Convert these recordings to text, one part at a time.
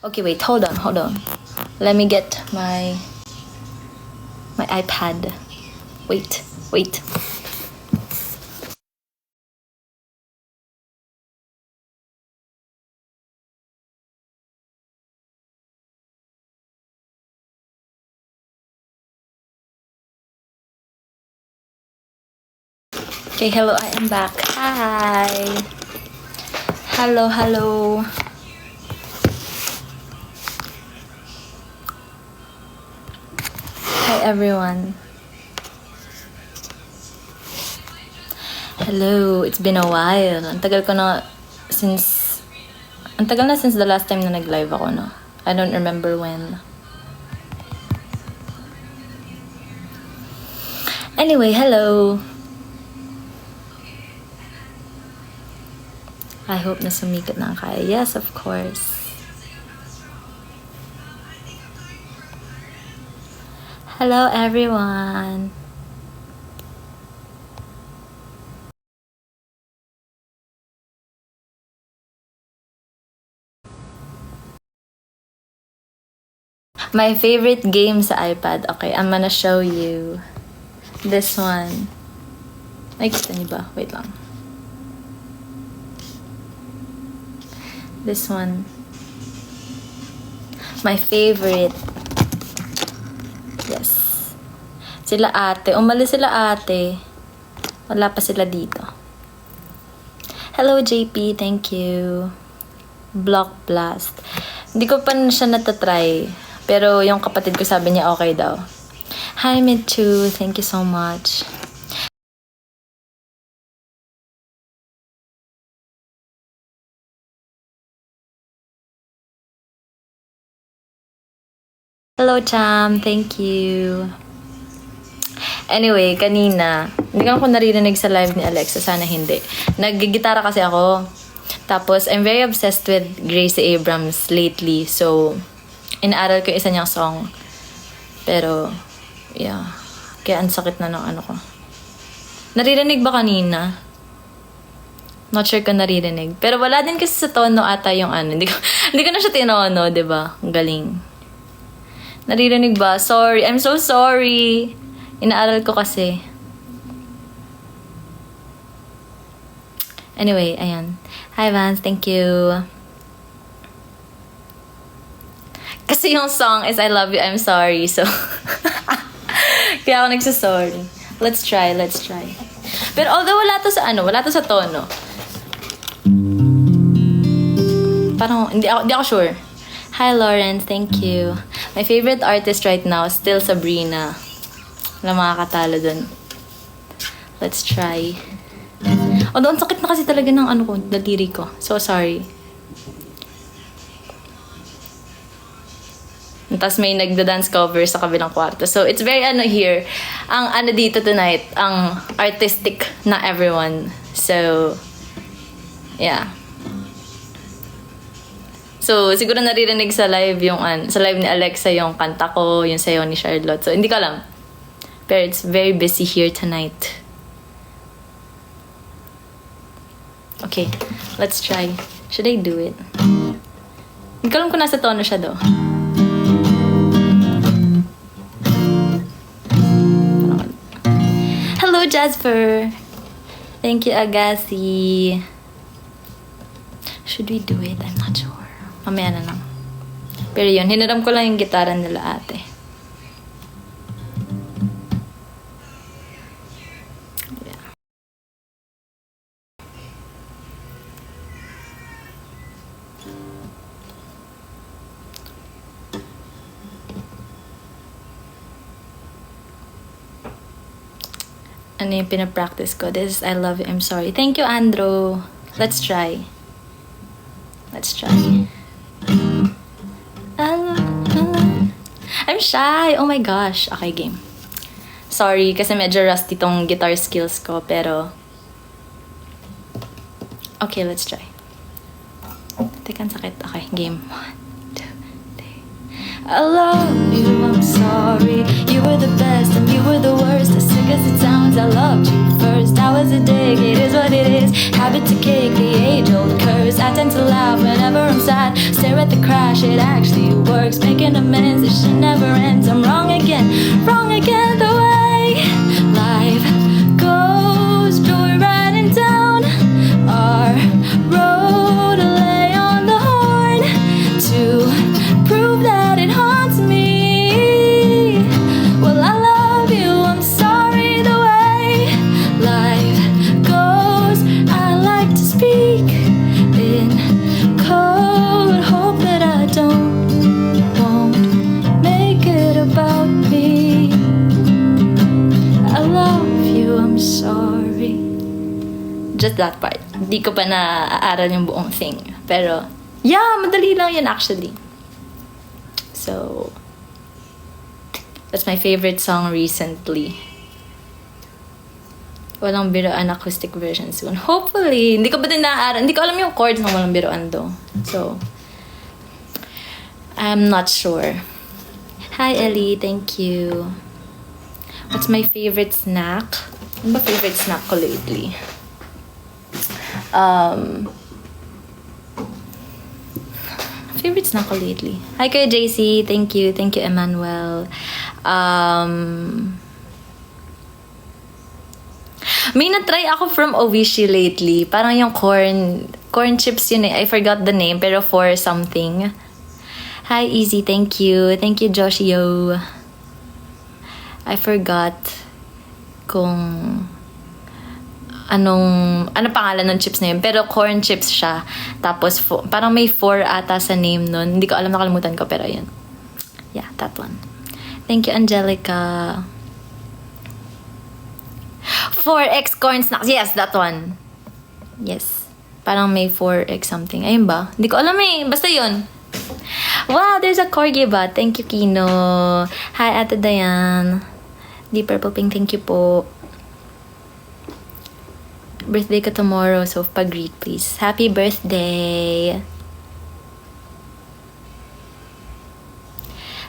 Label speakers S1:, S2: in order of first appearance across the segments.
S1: Okay, wait, hold on. Let me get my iPad. Wait. Okay, hello, I am back. Hi. Hello. Hi, everyone. Hello, it's been a while. Ang tagal na since the last time na nag-live ako, no? I don't remember when. Anyway, hello. I hope na sumikat na ang kaya. Yes, of course. Hello, everyone. My favorite game sa iPad. Okay, I'm gonna show you this one. Ay, kita niyo ba? Wait lang. This one. My favorite. Yes. Sila ate. Umalis sila ate. Wala pa sila dito. Hello, JP. Thank you. Block Blast. Hindi ko pa siya natatry. Pero yung kapatid ko sabi niya okay daw. Hi, Mitchu. Thank you so much. Hello, Cham. Thank you. Anyway, kanina, hindi ko naririnig sa live ni Alexa. Sana hindi. Naggigitara kasi ako. Tapos, I'm very obsessed with Gracie Abrams lately. So, inaaral ko isa niyang song. Pero, yeah. Kaya ang sakit na ng ano ko. Naririnig ba kanina? Not sure kung naririnig. Pero wala din kasi sa tono ata yung ano. Hindi ko na siya tinono, diba? Ang galing. Naririnig ba? Sorry. I'm so sorry. Inaaral ko kasi. Anyway, ayan. Hi, Vance. Thank you. Kasi yung song is I Love You, I'm Sorry. So, kaya ako nagsasorry. Let's try. Pero although wala to sa tono. Parang, hindi ako sure. Hi, Lauren. Thank you. My favorite artist right now, still Sabrina. Wala makakatalo dun. Let's try. Although, ang sakit na kasi talaga ng daliri ko. So, sorry. Tapos may nagda-dance cover sa kabilang kwarto. So, it's very here. Ang dito tonight, ang artistic na everyone. So, yeah. So, siguro naririnig sa live sa live ni Alexa yung kanta ko, yung sayo ni Charlotte. So, hindi ko alam. Pero it's very busy here tonight. Okay, let's try. Should I do it? Hindi ko alam kung nasa tono siya do. Hello, Jasper. Thank you, Agassi. Should we do it? I'm not sure. Mamaya na lang. Pero yun, hiniram ko lang yung gitara nila ate. Yeah. Ano yung pinapractice ko? This is I Love You, I'm Sorry. Thank you, Andrew. Let's try. I'm shy. Oh my gosh. Okay, game. Sorry, kasi medyo rusty tong guitar skills ko, pero... Okay, let's try. Teka, ang sakit. Okay, game. 1, 2, 3. I love you, I'm sorry. You were the best and you were the worst. As sick as it sounds, I loved you first. first. That was a dig, it is what it is. Habit to kick the age-old curse. I tend to laugh whenever I'm sad. Stare at the crash, it actually works. Making amends, this shit never ends. I'm wrong again the way life goes. Joyriding down our road, lay on the horn to prove that it haunts me. Well, I love you, I'm sorry the way life goes. I like to speak in code, hope that I won't make it about me. I love you, I'm sorry. Just that part. Hindi ko pa na-aaral yung buong thing. Pero, yeah, madali lang yun actually. So, that's my favorite song recently. Walang biroan acoustic version soon. Hopefully. Hindi ko ba din naaaral? Hindi ko alam yung chords ng walang biroan do. So, I'm not sure. Hi, Ellie. Thank you. What's my favorite snack? Ano ba favorite snack ko lately? Favorite snack ko lately. Hi, Kuya JC. Thank you. Thank you, Emmanuel. May na-try ako from Oishi lately. Parang yung corn chips yun eh. I forgot the name, pero for something. Hi, Easy. Thank you. Thank you, Joshio. I forgot kung ano pangalan ng chips na yun. Pero corn chips siya. Tapos, parang may 4 ata sa name nun. Hindi ko alam, nakalimutan ko. Pero yun. Yeah, that one. Thank you, Angelica. 4X corn snacks. Yes, that one. Yes. Parang may 4X something. Ayun ba? Hindi ko alam eh. Basta yun. Wow, there's a corgi ba? Thank you, Kino. Hi, Ate Dayan. Deep Purple Pink, thank you po. Birthday ko tomorrow, so pag-greet please. Happy birthday!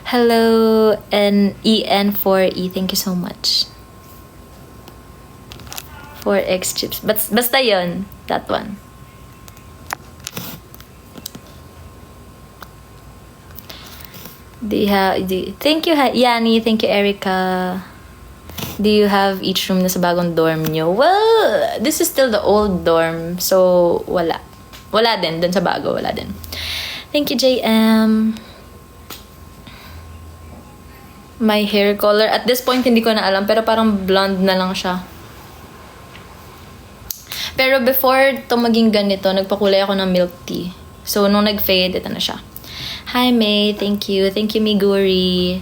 S1: Hello, EN4E, thank you so much. 4X chips. Basta yun, that one. Thank you, Yani. Thank you, Erica. Do you have each room na sa bagong dorm nyo? Well, this is still the old dorm. So, wala. Wala din. Dun sa bago, wala din. Thank you, JM. My hair color. At this point, hindi ko na alam. Pero parang blonde na lang siya. Pero before to maging ganito, nagpakulay ako ng milk tea. So, nung nag-fade, ito na siya. Hi, May. Thank you. Thank you, Miguri.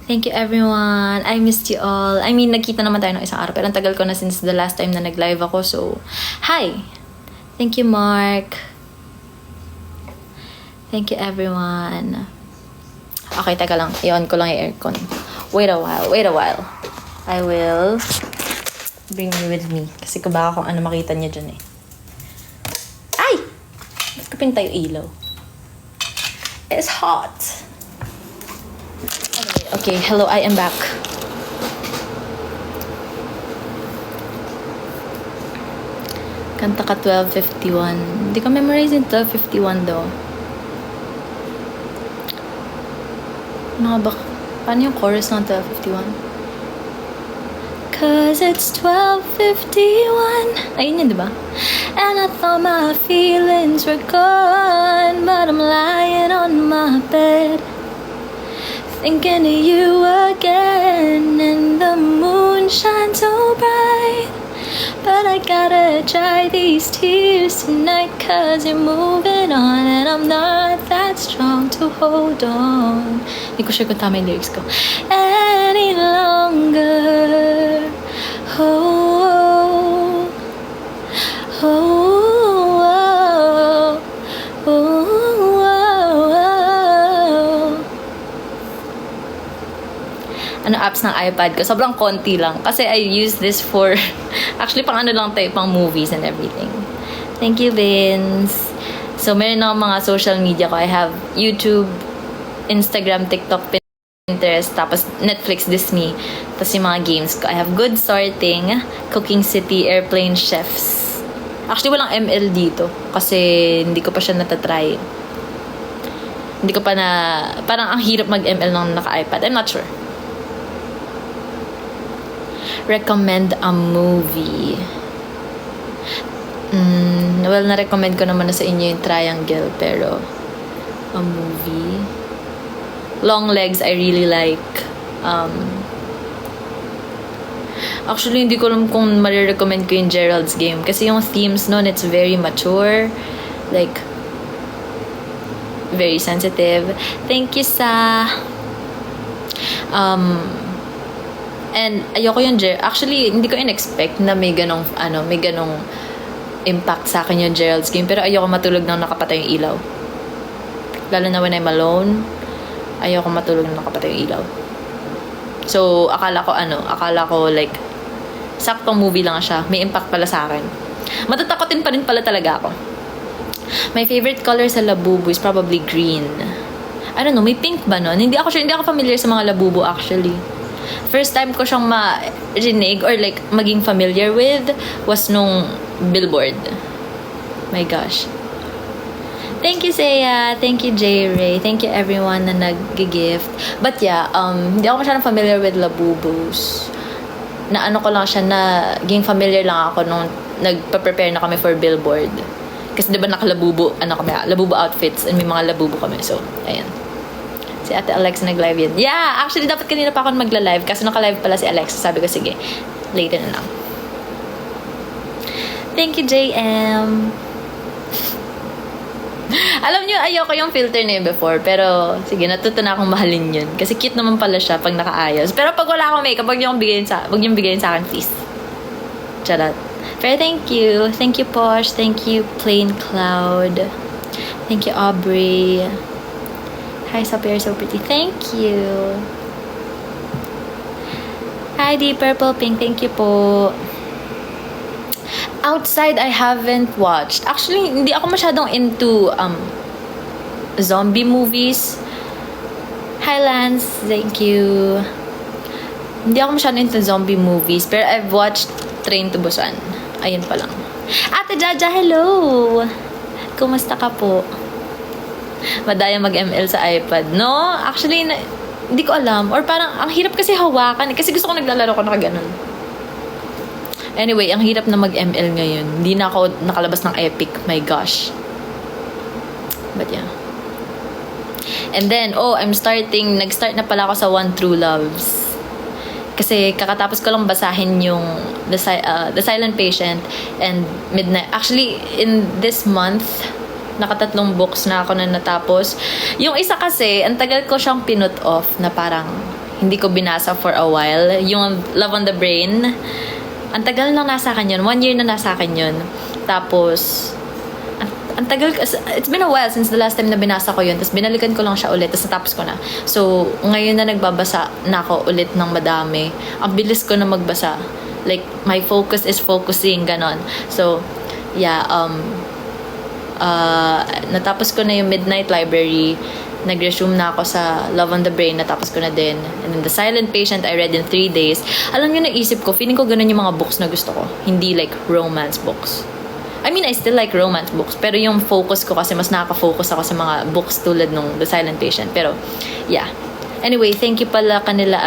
S1: Thank you, everyone. I missed you all. I mean, nagkita naman tayo ng isang araw. Pero ang tagal ko na since the last time na nag-live ako. So, hi. Thank you, Mark. Thank you, everyone. Okay, teka lang. I-on ko lang yung aircon. Wait a while. I will bring you with me. Kasi kung baka kung ano makita niya dyan eh. Ay! Ba't ko pinta yung ilaw? It's hot. Okay, hello, I am back. Kanta ka 12:51. Hindi ko memorize yung 12:51 daw. Ano nga ba? Paano yung chorus ng 12:51? Cause it's 12:51. Ayun yun, diba? And I thought my feelings were gone, but I'm lying on my bed, thinking of you again, and the moon shines so bright. But I gotta dry these tears tonight, cause you're moving on, and I'm not that strong to hold on. Hindi ko sure kung tama yung lyrics ko. Any longer. Oh, oh, oh, oh, oh, oh. Ano apps ng iPad ko? Sobrang konti lang. Kasi I use this for actually pang ano lang tayo, pang movies and everything. Thank you, Vince. So, meron ako mga social media ko. I have YouTube, Instagram, TikTok, Pinterest, tapos Netflix, Disney, tapos yung mga games ko. I have Good Sorting, Cooking City, Airplane Chefs. Actually, walang ML dito kasi hindi ko pa siya natatry. Hindi ko pa na... Parang ang hirap mag-ML ng naka-iPad. I'm not sure. Recommend a movie. Well, na-recommend ko naman na sa inyo yung Triangle, pero a movie. Long Legs, I really like. Actually, hindi ko alam kung marirecommend ko yung Gerald's Game. Kasi yung themes nun, it's very mature. Like, very sensitive. Thank you, sa... And ayoko yung actually, hindi ko in-expect na may ganong, may ganong impact sa akin yung Gerald's Game. Pero ayoko matulog nang nakapatay yung ilaw. Lalo na when I'm alone, ayoko matulog nang nakapatay yung ilaw. So, akala ko like, saktong movie lang siya. May impact pala sa akin. Matatakotin pa rin pala talaga ako. My favorite color sa Labubu is probably green. I don't know, may pink ba nun? Hindi ako familiar sa mga Labubu actually. First time ko siyang marinig or like maging familiar with was nung Billboard. My gosh. Thank you, Seiya. Thank you, J. Ray. Thank you, everyone na nag-gift. But yeah, hindi ako masyadong familiar with Labubus. Na ko lang siya, naging familiar lang ako nung nagpa-prepare na kami for Billboard. Kasi diba naka-Labubu, Labubu outfits and may mga Labubu kami. So, ayan. Si Ate Alexa nag-live yan. Yeah, actually, dapat kanina pa ako magla-live kasi naka-live pala si Alexa. Sabi ko, sige, later na lang. Thank you, JM. Alam niyo, ayoko yung filter na yun before. Pero, sige, natuto na akong mahalin yun. Kasi cute naman pala siya pag nakaayos. Pero pag wala akong makeup, wag niyong bigyan sa akin, please. Charot. Pero thank you. Thank you, Posh. Thank you, Plain Cloud. Thank you, Aubrey. Hi, Sophie, you're so pretty. Thank you. Hi, Deep Purple Pink. Thank you po. Outside, I haven't watched. Actually, hindi ako masyadong into zombie movies. Hi, Lance. Thank you. Hindi ako masyadong into zombie movies. Pero I've watched Train to Busan. Ayun pa lang. Ate Jaja, hello! Kumusta ka po? Madaya mag-ML sa iPad. No, actually, hindi ko alam. Or parang, ang hirap kasi hawakan. Kasi gusto ko naglalaro ko nakaganon. Anyway, ang hirap na mag-ML ngayon. Hindi na ako nakalabas ng Epic. My gosh. But yeah. And then, nag-start na pala ako sa One True Loves. Kasi kakatapos ko lang basahin yung The Silent Patient and Midnight. Actually, in this month, nakatatlong books na ako na natapos. Yung isa kasi, ang tagal ko siyang pinut off na parang hindi ko binasa for a while. Yung Love on the Brain. Ang tagal lang nasa akin yun. 1 year na nasa akin yun. Tapos, ang tagal, it's been a while since the last time na binasa ko yun. Tapos binalikan ko lang siya ulit. Tapos natapos ko na. So, ngayon na nagbabasa na ako ulit ng madami. Ang bilis ko na magbasa. Like, my focus is focusing, ganon. So, yeah, natapos ko na yung Midnight Library. Nag-resume na ako sa Love on the Brain, natapos ko na din. And then The Silent Patient, I read in 3 days. Alam niyo, naisip ko, feeling ko ganun yung mga books na gusto ko. Hindi like romance books. I mean, I still like romance books. Pero yung focus ko kasi mas nakaka-focus ako sa mga books tulad nung The Silent Patient. Pero, yeah. Anyway, thank you pala kanila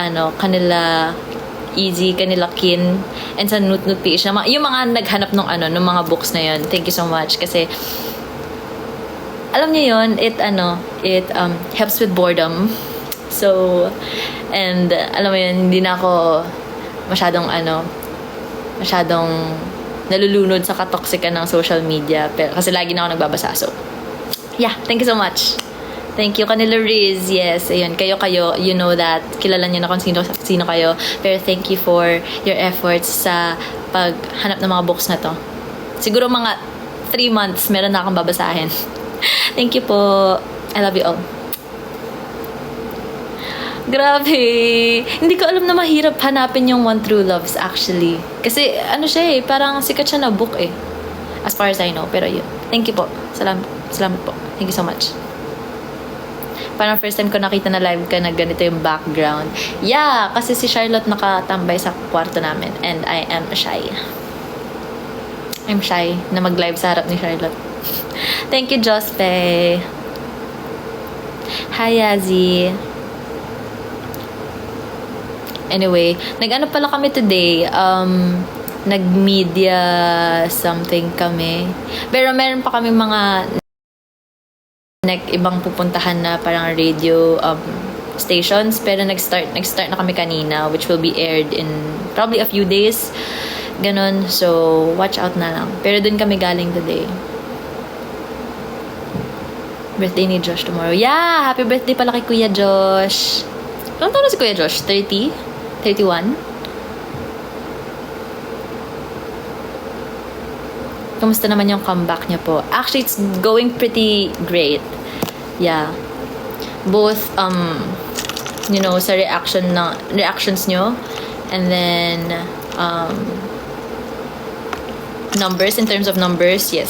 S1: Easy, kanila Kin, and sa Nut PH. Yung mga naghanap ng mga books na yun. Thank you so much. Kasi, alam niyo yun, it helps with boredom. So, and alam mo yun, hindi na ako masyadong nalulunod sa katoksika ng social media. Pero, kasi lagi na ako nagbabasa. So, yeah, thank you so much. Thank you, kanila Riz. Yes, ayun, kayo, you know that. Kilala niyo na kung sino kayo. Pero thank you for your efforts sa paghanap ng mga books na to. Siguro mga 3 months, meron na akong babasahin. Thank you po. I love you all. Grabe. Hindi ko alam na mahirap hanapin yung One True Loves actually. Kasi siya parang sikat siya na book eh. As far as I know. Pero yun. Thank you po. Salamat po. Thank you so much. Parang first time ko nakita na live ka na ganito yung background. Yeah, kasi si Charlotte nakatambay sa kwarto namin and I am shy. I'm shy na mag-live sa harap ni Charlotte. Thank you, Jospe. Hi, Yazzie. Anyway, nag-ano pala kami today, nag-media something kami. Pero meron pa kami mga ibang pupuntahan na parang radio stations. Pero nag-start na kami kanina, which will be aired in probably a few days. Ganon. So, watch out na lang. Pero dun kami galing today. Birthday ni Josh tomorrow. Yeah! Happy birthday pala kay Kuya Josh. Ilang taon na si Kuya Josh? 30? 31? Kamusta naman yung comeback niya po? Actually, it's going pretty great. Yeah. Both, sa reactions nyo, and then, numbers, in terms of numbers, yes.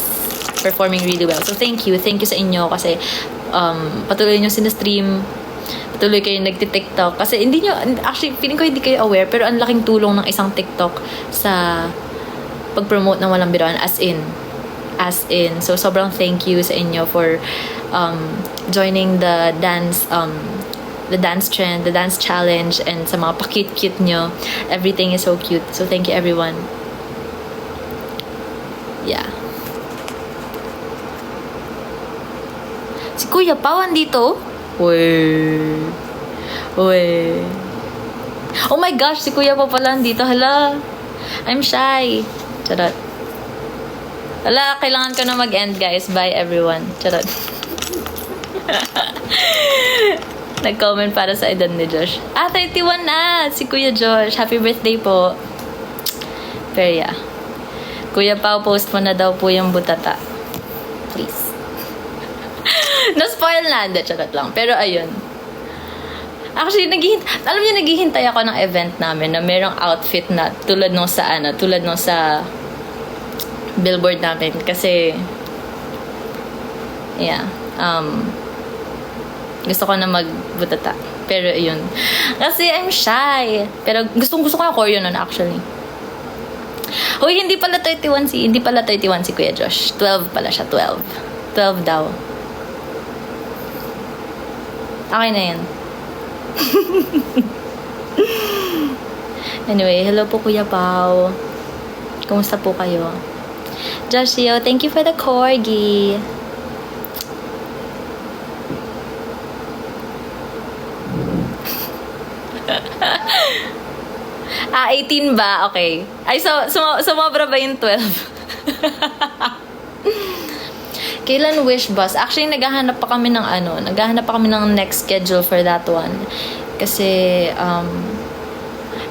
S1: Performing really well. So, thank you. Thank you sa inyo kasi, patuloy nyo sinastream, patuloy kayo nagti-TikTok. Kasi hindi nyo, actually, feeling ko hindi kayo aware, pero ang laking tulong ng isang TikTok sa pag-promote ng Walang Biruan, as in. So, sobrang thank you sa inyo for joining the dance trend, the dance challenge, and sa mga pa-cute-cute nyo. Everything is so cute. So, thank you, everyone. Yeah. Si Kuya Pao andito? Uy. Oh my gosh, si Kuya Pao pala andito. Hala. I'm shy. Charot. Hala, kailangan ko na mag-end, guys. Bye, everyone. Charot. Nag-comment para sa edad ni Josh. 31 na! Si Kuya Josh. Happy birthday po. Pero yeah. Kuya Pao, post mo na daw po yung butata. Please. Na-spoil na. Hindi, charot lang. Pero ayun. Actually, alam niyo, naghihintay ako ng event namin na merong outfit na tulad nung sa billboard namin. Kasi, yeah. Gusto ko na magbutata. Pero yun. Kasi I'm shy. Pero gusto ko yung choreo nun actually. Hoy, hindi pala 31 si Kuya Josh. 12 pala siya, 12. 12 daw. Okay na yan. Anyway, hello po Kuya Pao. Kumusta po kayo? Joshio, thank you for the corgi. 18 ba? Okay. Ay, sumobra ba yung 12? Kailan wish bus? Actually, naghahanap pa kami ng next schedule for that one. Kasi,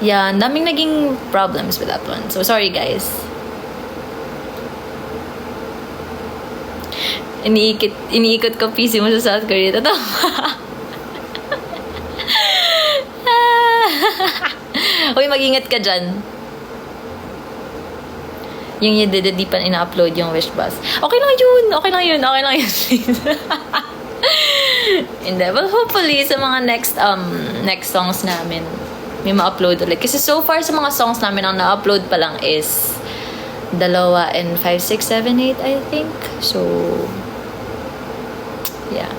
S1: yeah, daming naging problems with that one. So, sorry guys. Iniikot ko PC mo sa South Korea. Totoo. Uy, mag-ingat ka dyan. Yung di pa ina-upload yung wish bus. Okay lang yun. Hindi. Well, hopefully, sa mga next songs namin, may ma-upload ulit. Kasi so far, sa mga songs namin, ang na-upload pa lang is 2 and 5, 6, 7, 8, I think. So, yeah.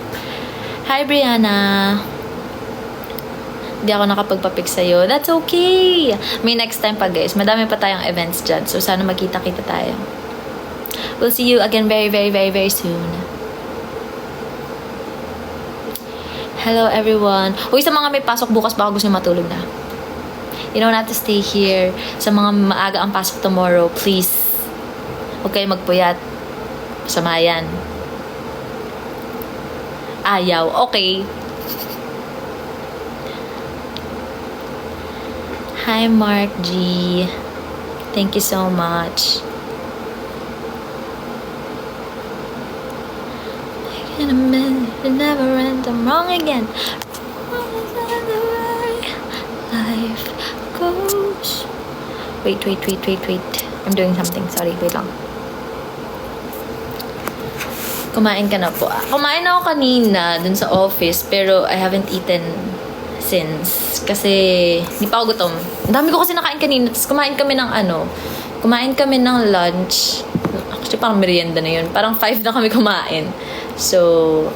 S1: Hi, Brianna. Hindi ako nakapagpapic sa'yo. That's okay. May next time pa, guys. Madami pa tayong events dyan. So, sana magkita-kita tayo. We'll see you again very, very, very, very soon. Hello, everyone. Uy, sa mga may pasok bukas, baka gusto nyo matulog na. You don't have to stay here. Sa mga maaga ang pasok tomorrow, please. Huwag kayo magpuyat. Masama yan. Ayaw. Okay. Hi, Mark G. Thank you so much. In a minute, it never ends. I'm wrong again. Life goes. Wait. I'm doing something. Sorry, wait lang. Kumain ka na po. Kumain ako kanina dun sa office, pero I haven't eaten since. Kasi, hindi pa ako gutom. Ang dami ko kasi nakain kanina. Tapos kumain kami ng lunch. Actually, parang merienda na yun. Parang 5 na kami kumain. So,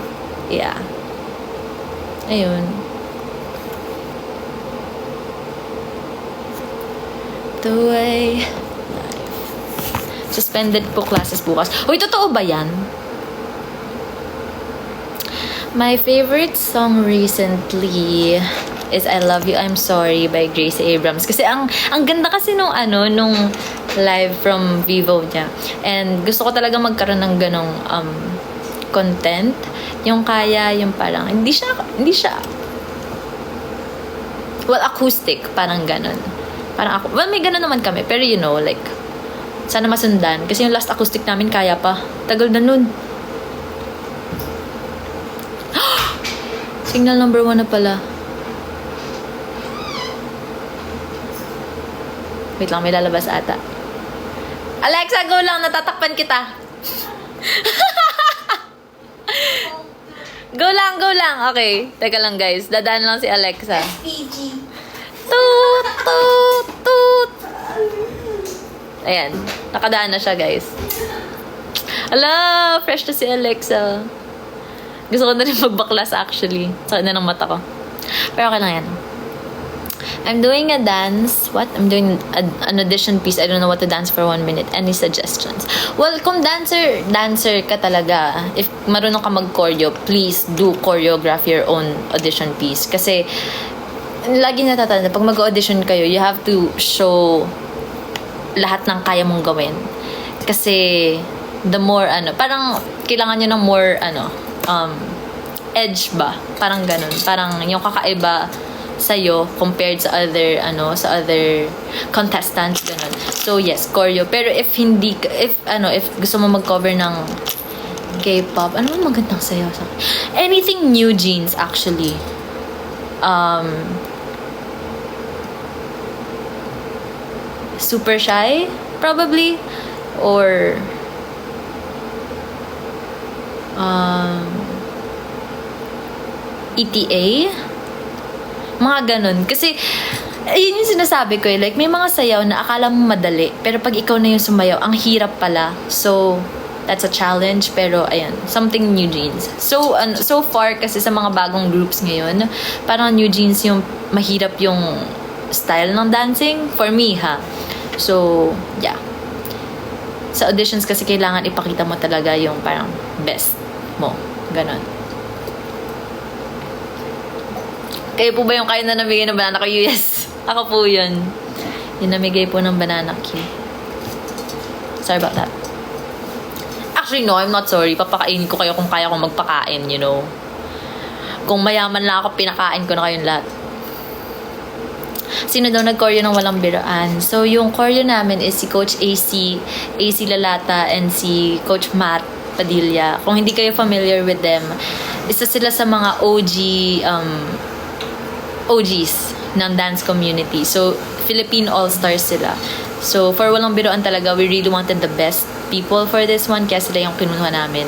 S1: yeah. Ayun. The way life. Suspended po classes bukas. Uy, totoo ba yan? My favorite song recently is I Love You, I'm Sorry by Grace Abrams. Kasi ang ganda kasi nung live from Vivo niya. And gusto ko talaga magkaroon ng ganong content. Yung parang, hindi siya, well, acoustic, parang ganon. Parang ako, well, may ganon naman kami. Pero like, sana masundan. Kasi yung last acoustic namin, kaya pa. Tagal na nun. Signal number 1 na pala. Wait lang, may lalabas ata. Alexa, go lang. Natatakpan kita. Go lang. Okay. Teka lang, guys. Dadaan lang si Alexa.
S2: PG.
S1: Toot, toot, toot. Ayan. Nakadaan na siya, guys. Ala, fresh na si Alexa. Gusto ko na rin magbaklas, actually. Sakit na ng mata ko. Pero okay lang yan. I'm doing a dance. What? I'm doing an audition piece. I don't know what to dance for 1 minute. Any suggestions? Well, kung dancer ka talaga, if marunong ka mag-choreo, please do choreograph your own audition piece. Kasi, lagi natatanda, pag mag-audition kayo, you have to show lahat ng kaya mong gawin. Kasi, the more, parang, kailangan nyo ng more, edge ba? Parang ganun. Parang, yung kakaiba sa'yo compared sa other contestants, ganun. So, yes, choreo. Pero if gusto mo mag-cover ng K-pop, ano man magandang sayaw sa akin? Anything New Jeans, actually. Super Shy, probably. Or, ETA, mga ganun. Kasi, yun yung sinasabi ko like, may mga sayaw na akala mo madali, pero pag ikaw na yung sumayaw, ang hirap pala. So, that's a challenge, pero, ayan, something New Jeans. So, so far, kasi sa mga bagong groups ngayon, parang New Jeans yung mahirap yung style ng dancing, for me, ha. So, yeah. Sa auditions kasi kailangan ipakita mo talaga yung parang best mo. Ganon. Kayo po ba yung kayo na namigay ng banana Q? Yes. Ako po yun. Yung namigay po ng banana Q. Sorry about that. Actually, no, I'm not sorry. Papakainin ko kayo kung kaya kong magpakain, Kung mayaman lang ako, pinakain ko na kayong lahat. Sino daw nag-choreo ng walang biroan? So, yung choreo namin is si Coach AC Lalata, and si Coach Matt Padilla. Kung hindi kayo familiar with them, isa sila sa mga OGs ng dance community. So, Philippine All-Stars sila. So, for walang biroan talaga, we really wanted the best people for this one, kaya sila yung kinuha namin.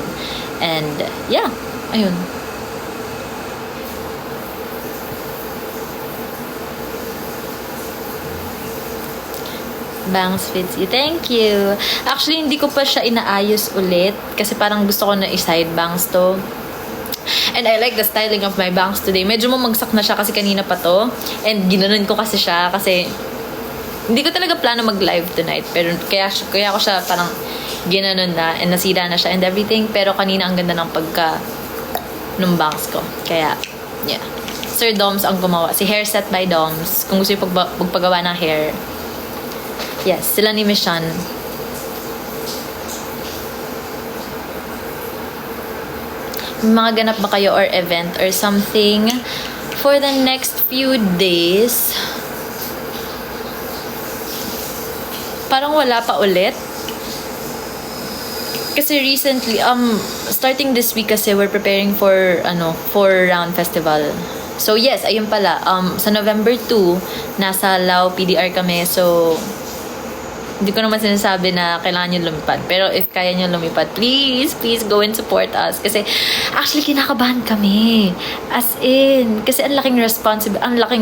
S1: And, yeah, ayun. Bangs fits you. Thank you. Actually, hindi ko pa siya inaayos ulit kasi parang gusto ko na i-side bangs to. And I like the styling of my bangs today. Medyo mamagsak na siya kasi kanina pa to. And ginanon ko kasi siya kasi hindi ko talaga plano mag-live tonight. Pero kaya ko siya parang ginanon na and nasira na siya and everything. Pero kanina ang ganda ng nung bangs ko. Kaya, yeah. Sir Doms ang gumawa. Si Hairset by Doms. Kung gusto yung magpagawa ng hair. Yes, sila ni Mishan. Mga ganap ba kayo or event or something for the next few days? Parang wala pa ulit. Kasi recently, starting this week kasi we're preparing for, 4-round festival. So yes, ayun pala. Sa November 2, nasa Lao PDR kami. So, Hindi ko naman sinasabi na kailangan nyo lumipad. Pero if kaya nyo lumipad, please go and support us. Kasi actually kinakabahan kami. As in, kasi ang laking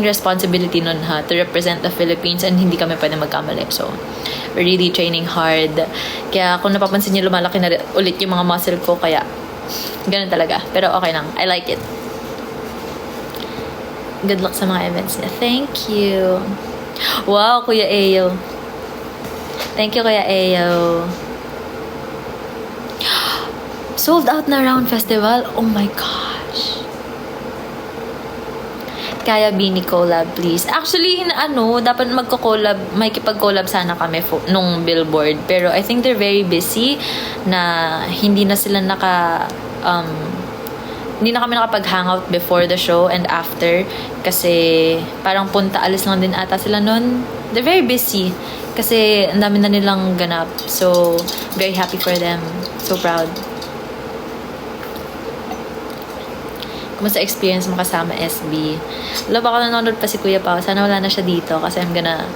S1: responsibility nun ha, to represent the Philippines and hindi kami pwede magkamali. So, we're really training hard. Kaya kung napapansin nyo, lumalaki na ulit yung mga muscle ko. Kaya, ganun talaga. Pero okay lang. I like it. Good luck sa mga events niya. Thank you. Wow, Kuya Ayo. Thank you, Kuya Ayo. Sold out na Round Festival? Oh my gosh. Kaya Bini collab, please. Actually, dapat magko-collab, may kipag-collab sana kami nung Billboard. Pero I think they're very busy na hindi na sila hindi na kami nakapag-hangout before the show and after. Kasi parang punta-alis lang din ata sila nun. They're very busy. Kasi ang dami na nilang ganap. So, very happy for them. So proud. Kumusta experience mo kasama SB? Wala baka nanonood pa si Kuya Pao. Sana wala na siya dito kasi I'm gonna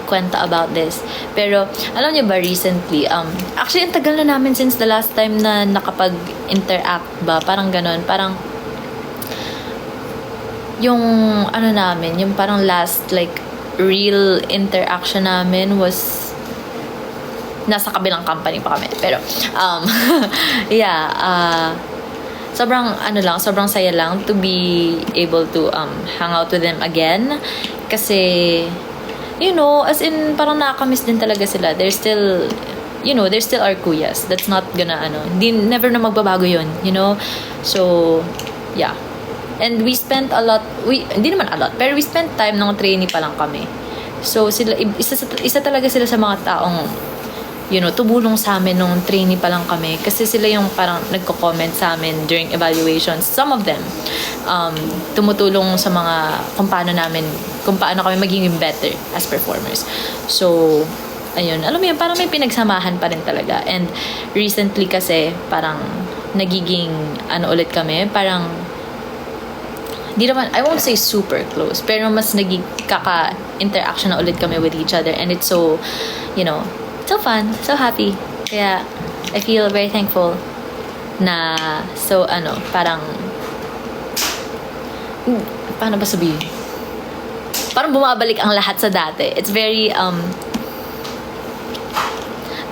S1: kwenta about this. Pero, alam niyo ba recently, actually, ang tagal na namin since the last time na nakapag-interact ba? Parang ganon. Parang, yung, namin, yung parang last, like, real interaction namin was nasa kabilang company pa kami. Pero, yeah, sobrang saya lang to be able to hang out with them again. Kasi, as in, parang nakakamiss din talaga sila. They're still, they're still our kuyas. That's not gonna, never na magbabago yun, So, yeah. And we spent a lot, hindi naman a lot, pero we spent time nung trainee pa lang kami. So, sila, isa talaga sila sa mga taong, tumulong sa amin nung trainee pa lang kami. Kasi sila yung parang nagko-comment sa amin during evaluations. Some of them, tumutulong sa mga, kung paano kami maging better as performers. So, ayun, alam mo yun, parang may pinagsamahan pa rin talaga. And recently kasi, parang nagiging, ulit kami, parang, di naman, I won't say super close, pero mas kaka-interaction na ulit kami with each other. And it's so, so fun, so happy. Kaya, I feel very thankful na, so, parang, paano ba sabihin? Parang bumabalik ang lahat sa dati. It's very,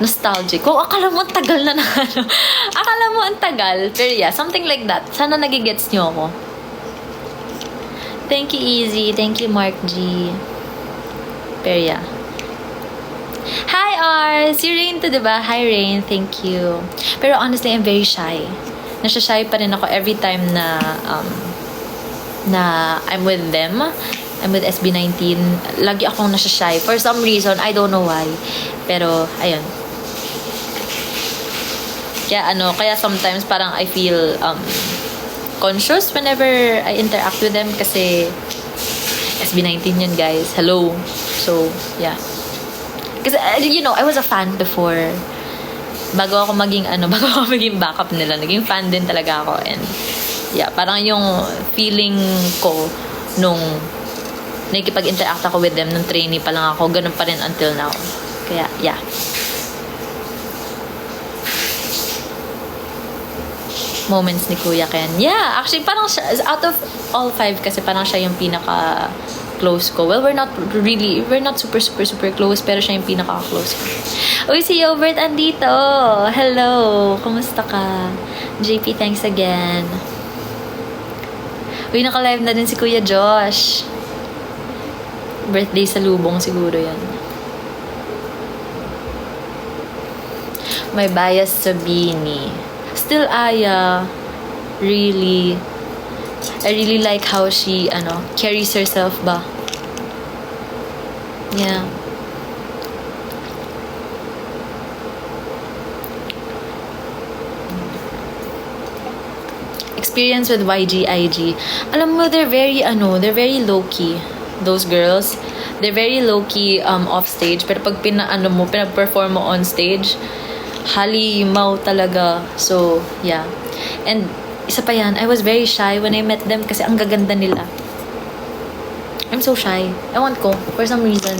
S1: nostalgic. Kung akala mo ang tagal na akala mo ang tagal. Pero yeah, something like that. Sana nagigets nyo ako. Thank you, Easy. Thank you, Mark G. Pero yeah. Hi, Ars! Si Rain to, diba? Hi, Rain. Thank you. Pero honestly, I'm very shy. Nasya-shy pa rin ako every time na I'm with them. I'm with SB19. Lagi akong nasya-shy. For some reason, I don't know why. Pero, ayun. Kaya sometimes parang I feel, conscious whenever I interact with them kasi SB19 yun, guys. Hello. So, yeah. Kasi, I was a fan before. Bago ako maging backup nila. Naging fan din talaga ako. And, yeah, parang yung feeling ko nung nakikipag-interact ako with them, nung trainee pa lang ako, ganun pa rin until now. Kaya, yeah. Moments ni Kuya Ken. Yeah, actually, parang siya, out of all 5 kasi parang siya yung pinaka-close ko. Well, we're not super close, pero siya yung pinaka-close ko. Uy, si Yobert andito! Hello! Kumusta ka? JP, thanks again. Uy, naka-live na din si Kuya Josh. Birthday sa lubong siguro yan. May bias sa Bini. Still, Aya, I really like how she, carries herself ba? Yeah. Experience with YGIG. Alam mo, they're very low-key. Those girls, they're very low-key off stage. Pero pag pinag-perform mo on stage, halimaw talaga. So, yeah. And, isa pa yan, I was very shy when I met them kasi ang gaganda nila. I'm so shy. Ewan ko, for some reason.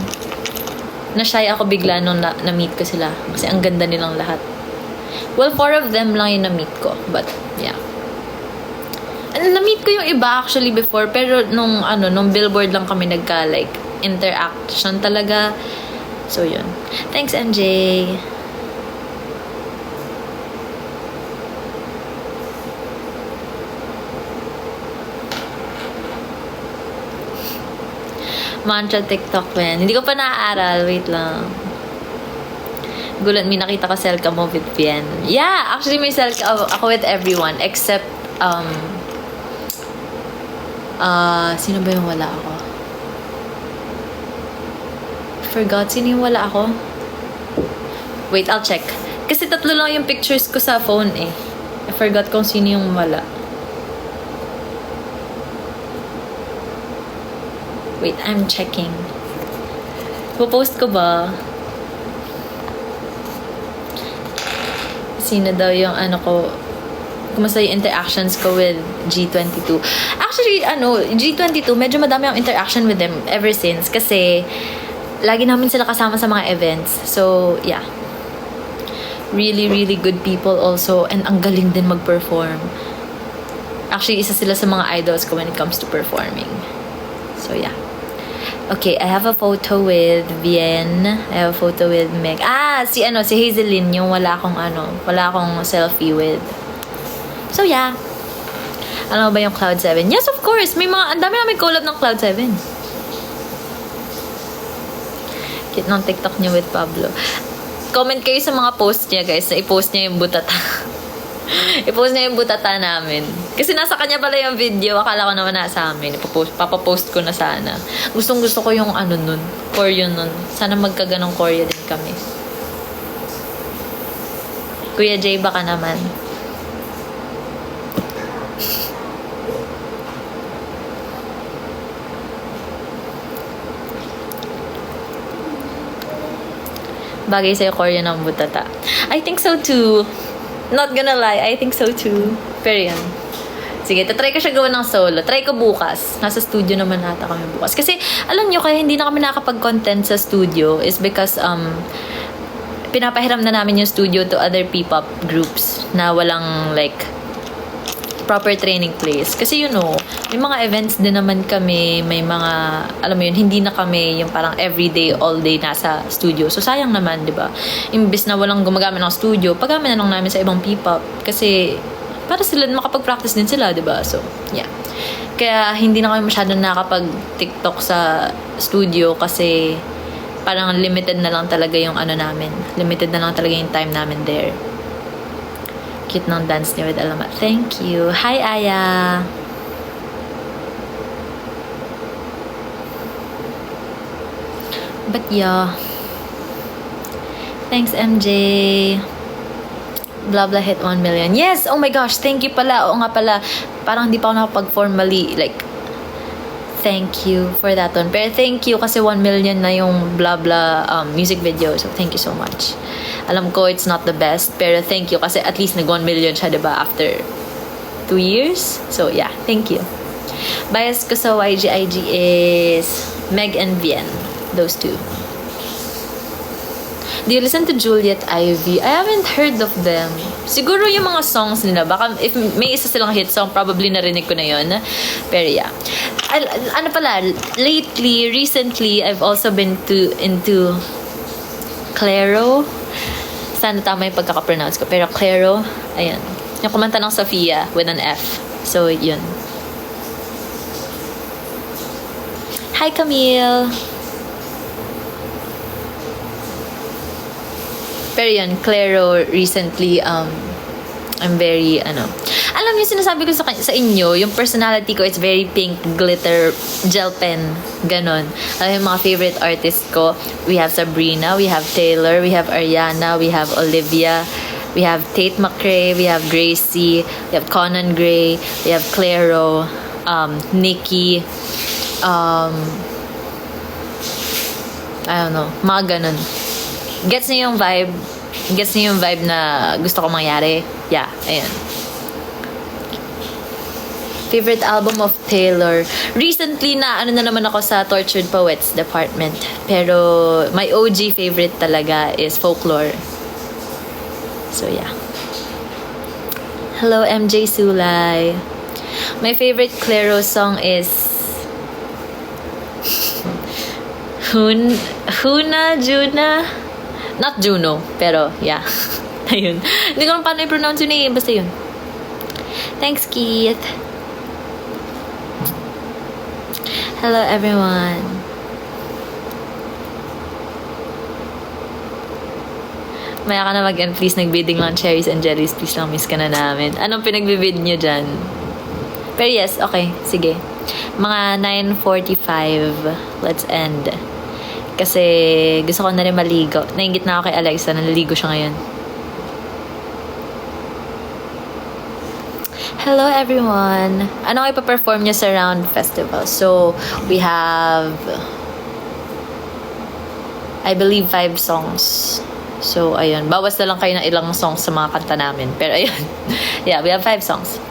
S1: Na-shy ako bigla nung na-meet ko sila. Kasi ang ganda nilang lahat. Well, 4 of them lang yung na-meet ko. But, yeah. And na-meet ko yung iba actually before. Pero nung billboard lang kami like, interaction talaga. So, yun. Thanks, MJ. Mantra TikTok man. Hindi ko pa naaaral. Wait lang. Gulat, may nakita ko selka mo with Bien. Yeah, actually may selka ako with everyone except sino ba yung wala ako? Forgot, sino yung wala ako? Wait, I'll check. Kasi 3 lang yung pictures ko sa phone eh. I forgot kung sino yung wala. Wait, I'm checking. Popost ko ba? Sino daw yung ko, kumusta yung interactions ko with G22. Actually, G22, medyo madami ang interaction with them ever since. Kasi, lagi namin sila kasama sa mga events. So, yeah. Really, really good people also. And ang galing din mag-perform. Actually, isa sila sa mga idols ko when it comes to performing. So, yeah. Okay, I have a photo with Bien. I have a photo with Meg. Si Hazelyn, yung wala akong selfie with. So, yeah. Alam mo ba yung Cloud 7? Yes, of course. Ang dami namin collab ng Cloud 7. Cute ng TikTok niya with Pablo. Comment kayo sa mga post niya, guys. I-post niya yung butata. I-post niya yung butata namin. Kasi nasa kanya pala yung video. Akala ko naman nasa amin. Papapost ko na sana. Gusto ko yung nun. Choreo nun. Sana magkaganong choreo din kami. Kuya Jay, baka naman. Bagay sa'yo choreo ng butata. I think so too. Not gonna lie, I think so too. Pero yan. Sige, tatry ko siya gawin ng solo. Try ko bukas. Nasa studio naman nata kami bukas. Kasi, alam nyo, kaya hindi na kami nakakapag-content sa studio is because, pinapahiram na namin yung studio to other P-pop groups na walang, like, proper training place. Kasi, may mga events din naman kami, may mga, alam mo yun, hindi na kami yung parang everyday, all day nasa studio. So, sayang naman, di ba? Imbis na walang gumagamit ng studio, paggamit na lang namin sa ibang P-pop. Kasi, para sila, makapag-practice din sila, di ba? So, yeah. Kaya, hindi na kami masyadong nakapag-TikTok sa studio kasi parang limited na lang talaga yung namin. Limited na lang talaga yung time namin there. Cute ng dance niya with Alamat. Thank you. Hi, Aya. But yeah. Thanks, MJ. Blah blah hit 1 million. Yes! Oh my gosh, thank you pala. Oo nga pala. Parang hindi pa ako nakapag-formally, like, thank you for that one. Pero thank you kasi 1 million na yung blah blah music video. So, thank you so much. Alam ko, it's not the best. Pero thank you kasi at least nag 1 million siya, diba? After 2 years. So, yeah. Thank you. Bias ko sa YG-IG is Meg and Bien. Those two. Do you listen to Juliet Ivy? I haven't heard of them. Siguro yung mga songs nila. Baka if may isa silang hit song, probably narinig ko na yun. Pero yeah. Recently, I've also been into Clairo. Sana tama yung pagkaka-pronounce ko. Pero Clairo, ayan. Yung kumanta ng Sofia with an F. So, yun. Hi, Camille! Pero yun, Clairo recently, I'm very, alam niyo, sinasabi ko sa inyo, yung personality ko, it's very pink, glitter, gel pen, ganon. Alam yung mga favorite artists ko, we have Sabrina, we have Taylor, we have Ariana, we have Olivia, we have Tate McRae, we have Gracie, we have Conan Gray, we have Clairo, Nikki, I don't know, mga ganon. Gets niyo yung vibe? Gets niyo yung vibe na gusto ko mangyari? Yeah, ayan. Favorite album of Taylor. Recently na ano na naman ako sa Tortured Poets department. Pero my OG favorite talaga is Folklore. So yeah. Hello MJ Sulay. My favorite Clairo song is Juna. Not Juno, pero yeah. Ayun. Hindi ko lang paano i-pronounce yun eh. Basta yun. Thanks, Keith. Hello, everyone. Maya ka na mag-end, please. Nag-bidding lang cherries and jellies. Please lang, miss ka na namin. Anong pinag-bid nyo dyan? Pero yes, okay. Sige. Mga 9:45. Let's end. Kasi gusto ko na rin maligo. Nainggit na ako kay Alexa. Naliligo siya ngayon. Hello everyone! Ano kayo pa-perform nyo sa Round Festival? So, we have I believe 5 songs. So, ayun. Bawas na lang kayo ng ilang songs sa mga kanta namin. Pero ayun. Yeah, we have 5 songs.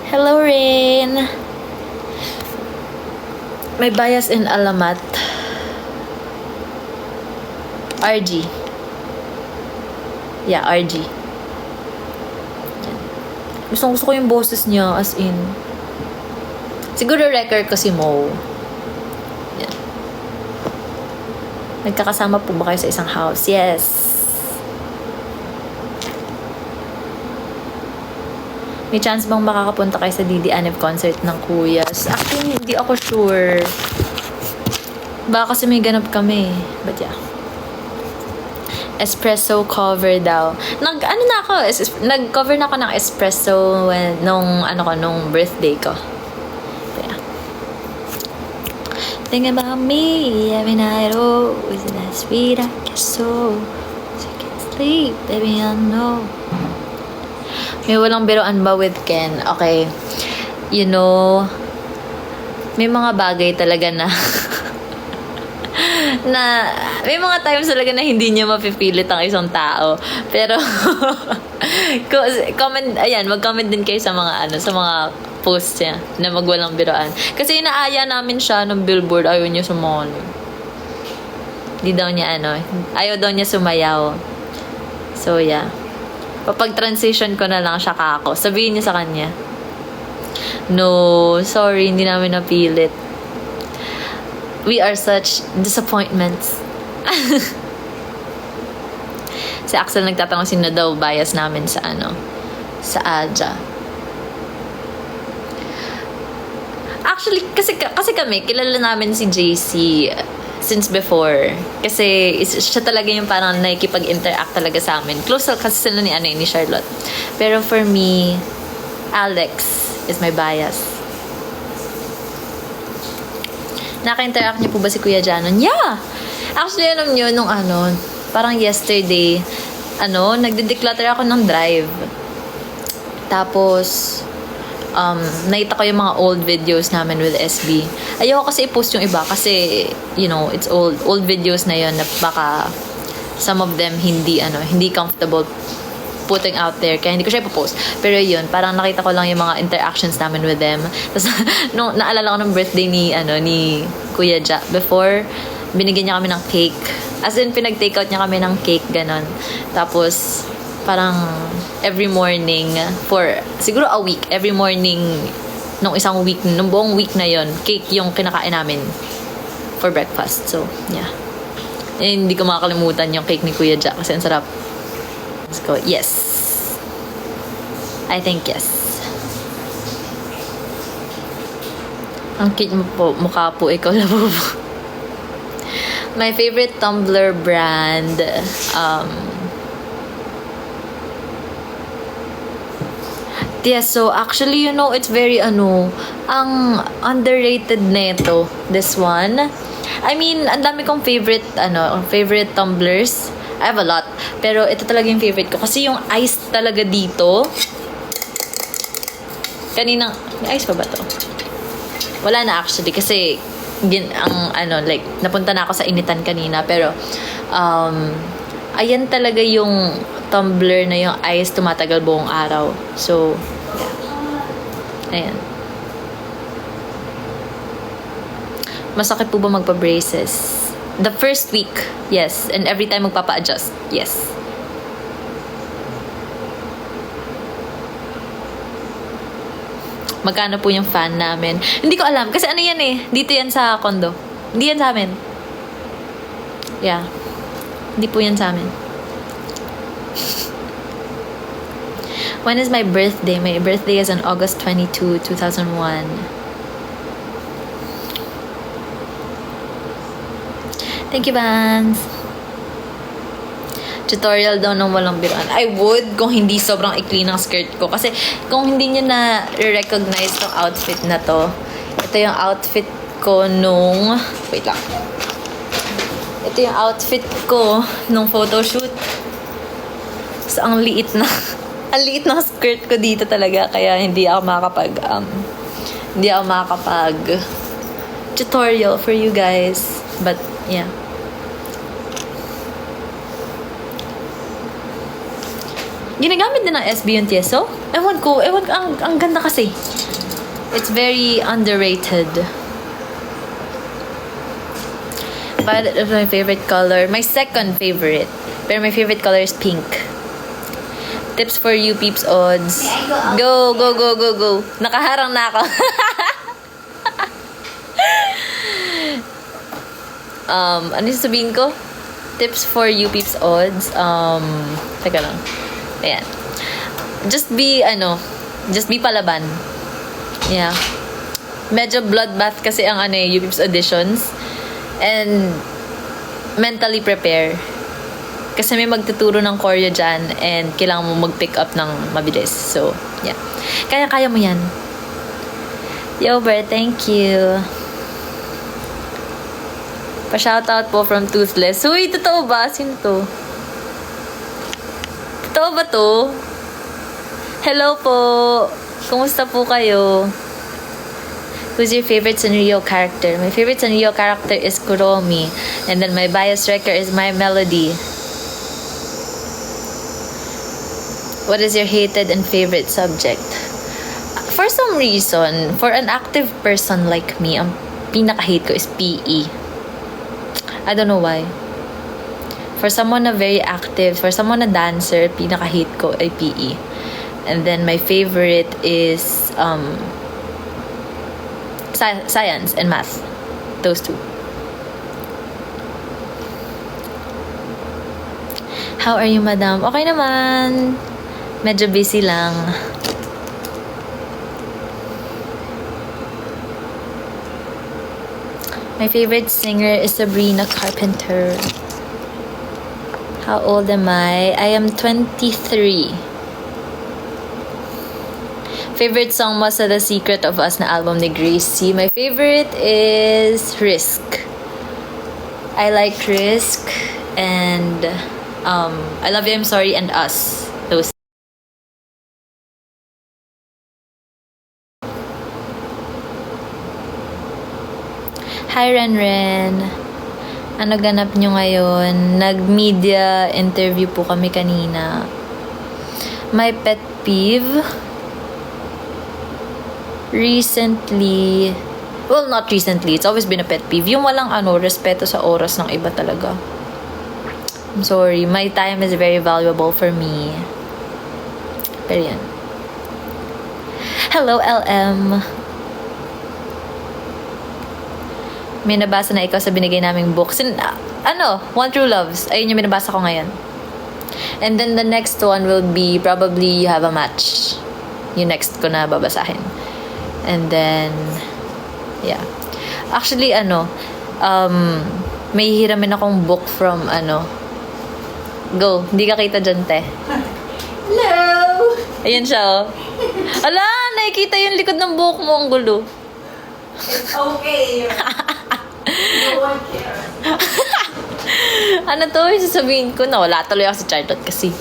S1: Hello, Rain! May bias in Alamat. RG. Yeah, RG. Gusto ko yung boses niya, as in. Siguro record ko si Mo. Yan. Nagkakasama po ba kayo sa isang house? Yes. May chance bang makakapunta kayo sa Didi Anib concert ng Kuyas? Actually, hindi ako sure. Baka kasi may ganap kami. But yeah. Espresso cover daw. Nag-cover na ako ng espresso nung birthday ko. Yeah. Think about me every night, oh, isn't that sweet? I guess so. So I can't sleep, baby, I know. May walang biroan ba with Ken? Okay. You know, may mga bagay talaga na may mga times talaga na hindi niya mapipilit ang isang tao. Pero mag-comment din kayo sa mga sa mga posts niya na magwalang biroan. Kasi inaaya namin siya ng Billboard, ayaw niya sumon. Hindi daw niya ayaw daw niya sumayaw. So yeah. Papag-transition ko na lang siya kako. Sabihin niya sa kanya, no, sorry, hindi namin napilit. We are such disappointments. Si Axel nagtatanong sino daw bias namin sa sa Aja. Actually, kasi kami, kilala namin si JC since before. Kasi siya talaga yung parang nakikipag-interact talaga sa amin. Close kasi sila ni Charlotte. Pero for me, Alex is my bias. Naka-interact niyo po ba si Kuya Janon? Yeah! Actually, alam niyo, nung parang yesterday, nagde-declutter ako ng drive. Tapos, nakita ko yung mga old videos namin with SB. Ayoko kasi i-post yung iba kasi, it's old videos na yun na baka some of them hindi comfortable putting out there. Kaya hindi ko siya ipopost. Pero yun, parang nakita ko lang yung mga interactions namin with them. Tapos, naalala ko ng birthday ni Kuya Ja. Before, binigyan niya kami ng cake. As in, pinag-take out niya kami ng cake, ganon. Tapos, parang every morning, for siguro a week, every morning, nung buong week na yon, cake yung kinakain namin for breakfast. So, yeah. Hindi ko makakalimutan yung cake ni Kuya Ja kasi ang sarap. Let's go. Yes. I think yes. Ang cute mo po. Mukha po. Ikaw na po. My favorite Tumblr brand. Yes, so actually, it's very ang underrated neto. This one. I mean, ang dami kong favorite tumblers. I have a lot. Pero ito talaga yung favorite ko. Kasi yung ice talaga dito. May ice pa ba to? Wala na actually. Kasi, napunta na ako sa initan kanina. Pero, ayan talaga yung tumbler na yung ice tumatagal buong araw. So, Ayan. Masakit po ba magpa-braces? The first week, yes. And every time magpapa-adjust, yes. Magkano po yung fan namin? Hindi ko alam. Kasi ano yan eh. Dito yan sa condo. Hindi yan sa amin. Yeah. Hindi po yan sa amin. When is my birthday? My birthday is on August 22, 2001. Thank you, Vans. Tutorial daw ng walang biruan. I would kung hindi sobrang ikli ng skirt ko. Kasi kung hindi nyo na recognize tong outfit na to, ito yung outfit ko nung... Wait lang. Ito yung outfit ko nung photoshoot. So, ang liit na... ang liit ng skirt ko dito talaga. Kaya hindi ako makakapag tutorial for you guys. But, yeah. Ginagamit din ng SB yung tieso? Ewan ko, ang ganda kasi. It's very underrated. Violet is my favorite color. My second favorite. Pero my favorite color is pink. Tips for you, peeps odds. Go. Nakaharang na ako. Ano yung sabihin ko? Tips for you, peeps odds. Teka lang. Ayan. Just be palaban. Yeah. Medyo bloodbath kasi ang UPIPS auditions. And mentally prepare. Kasi may magtuturo ng choreo dyan and kailangan mo mag-pick up ng mabilis. So, yeah. Kaya mo yan. Yo, Bert, thank you. Pa-shoutout po from Toothless. Uy, totoo ba? Sino to? Totoo ba to? Hello po. Kumusta po kayo? Who's your favorite Sanrio character? My favorite Sanrio character is Kuromi. And then my bias wrecker is My Melody. What is your hated and favorite subject? For some reason, for an active person like me, ang pinaka-hate ko is PE. I don't know why. For someone na very active, for someone na dancer, pinaka-hate ko ay PE. And then my favorite is science and math. Those two. How are you, madam? Okay naman. Medyo busy lang. My favorite singer is Sabrina Carpenter. How old am I? I am 23. Favorite song mo sa The Secret of Us na album ni Gracie? My favorite is Risk. I like Risk and I Love You, I'm Sorry, and Us. Those. Hi, Renren. Ano ganap nyo ngayon? Nag-media interview po kami kanina. My pet peeve? Recently, well, not recently. It's always been a pet peeve. Yung walang respeto sa oras ng iba talaga. I'm sorry. My time is very valuable for me. Pero yan. Hello, LM. May nabasa na ikaw sa binigay naming book. One True Loves. Ayun yung binabasa ko ngayon. And then the next one will be probably You Have a Match. Yung next ko na babasahin. And then, yeah. Actually, may hiramin akong book from, Go. Hindi ka kita dyan, te.
S2: Hello!
S1: Ayun siya, oh. Ala, nakikita yung likod ng buhok mo. Ang gulo.
S2: It's okay. No one cares.
S1: Ano to? Sasabihin ko na wala tuloy ako sa Charlotte kasi.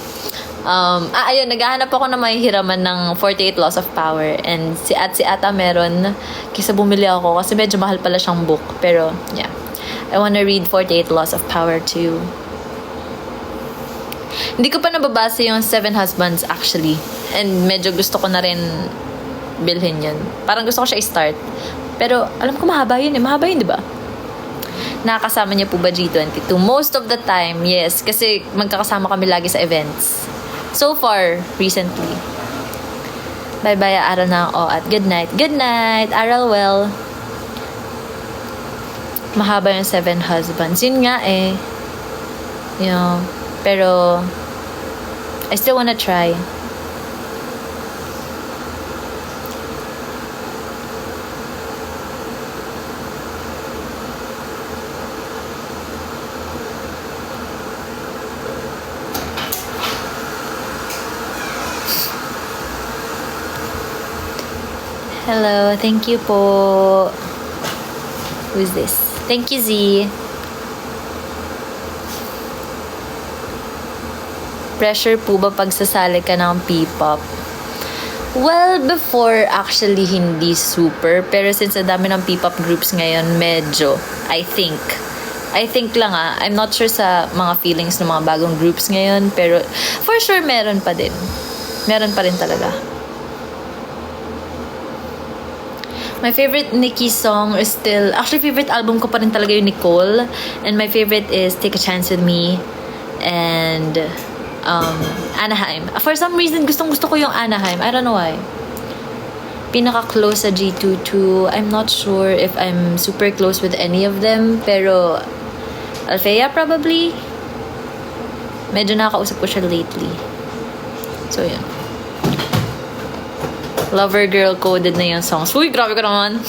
S1: Ayun, naghahanap ako na may hiraman ng 48 Laws of Power. And si Ata meron. Kisa bumili ako kasi medyo mahal pala siyang book. Pero, yeah. I wanna read 48 Laws of Power too. Hindi ko pa nababasa yung Seven Husbands actually. And medyo gusto ko na rin bilhin yun. Parang gusto ko siya i-start. Pero alam ko mahaba yun eh. Mahaba yun, di ba? Nakakasama niya po ba G22? Most of the time, yes. Kasi magkakasama kami lagi sa events. So far, recently. Bye-bye, aral na ako at good night. Good night, aral well. Mahaba yung 7 husbands. Yun nga eh. You know, pero I still wanna try. Hello, thank you po. Who's this? Thank you, Z. Pressure po ba pagsasali ka ng P-pop? Well, before actually hindi super. Pero since ang dami ng P-pop groups ngayon, medyo. I think lang I'm not sure sa mga feelings ng mga bagong groups ngayon. Pero for sure meron pa din. Meron pa rin talaga. My favorite Nicki song is still... Actually, favorite album ko pa rin talaga yung Nicole. And my favorite is Take a Chance With Me. And Anaheim. For some reason, gustong-gusto ko yung Anaheim. I don't know why. Pinaka-close sa G22. I'm not sure if I'm super close with any of them. Pero Althea probably. Medyo nakakausap ko siya lately. So, yun. Lover Girl coded na yung songs. Uy, grabe ka naman.